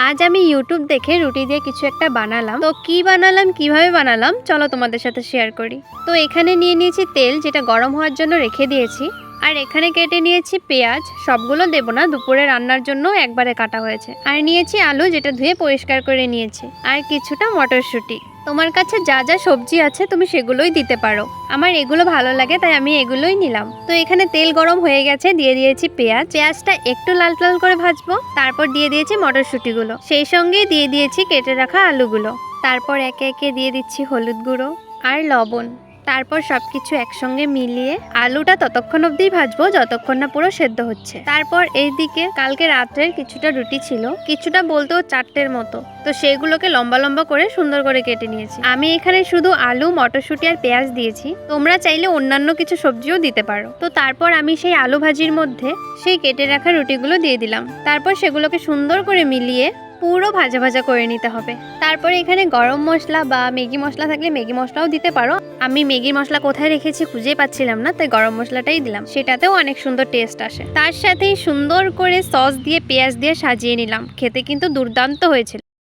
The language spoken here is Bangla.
আজ আমি ইউটিউব দেখে রুটি দিয়ে কিছু একটা বানালাম। তো কি বানালাম, কিভাবে বানালাম, চলো তোমাদের সাথে শেয়ার করি। তো এখানে নিয়ে নিয়েছি তেল, যেটা গরম হওয়ার জন্য রেখে দিয়েছি। আর এখানে কেটে নিয়েছি পেঁয়াজ, সবগুলো দেবো না, দুপুরে রান্নার জন্য একবারে কাটা হয়েছে। আর নিয়েছি আলু, যেটা ধুয়ে পরিষ্কার করে নিয়েছি। আর কিছুটা মটরশুঁটি। তোমার কাছে যা যা সবজি আছে তুমি সেগুলোই দিতে পারো। আমার এগুলো ভালো লাগে তাই আমি এগুলোই নিলাম। তো এখানে তেল গরম হয়ে গেছে, দিয়ে দিয়েছি পেঁয়াজটা একটু লাল লাল করে ভাজবো। তারপর দিয়ে দিয়েছি মটরশুঁটিগুলো, সেই সঙ্গে দিয়ে দিয়েছি কেটে রাখা আলুগুলো। তারপর একে একে দিয়ে দিচ্ছি হলুদ গুঁড়ো আর লবণ। তারপর সবকিছু একসঙ্গে মিলিয়ে আলুটা ততক্ষণ অবধি ভাজবো যতক্ষণ না পুরো সেদ্ধ হচ্ছে। তারপর এইদিকে কালকে রাত্রের কিছুটা রুটি ছিল, কিছুটা বলতেও 4টের মতো। তো সেগুলোকে লম্বা লম্বা করে সুন্দর করে কেটে নিয়েছি। আমি এখানে শুধু আলু, মটরশুঁটি আর পেঁয়াজ দিয়েছি, তোমরা চাইলে অন্যান্য কিছু সবজিও দিতে পারো। তো তারপর আমি সেই আলু ভাজির মধ্যে সেই কেটে রাখা রুটিগুলো দিয়ে দিলাম। তারপর সেগুলোকে সুন্দর করে মিলিয়ে পুরো ভাজা ভাজা করে নিতে হবে। তারপরে এখানে গরম মশলা বা ম্যাগি মশলা থাকলে ম্যাগি মশলাও দিতে পারো। আমি ম্যাগির মশলা কোথায় রেখেছি খুঁজেই পাচ্ছিলাম না, তাই গরম মশলাটাই দিলাম, সেটাতেও অনেক সুন্দর টেস্ট আসে। তার সাথেই সুন্দর করে সস দিয়ে পেঁয়াজ দিয়ে সাজিয়ে নিলাম। খেতে কিন্তু দুর্দান্ত হয়েছিল।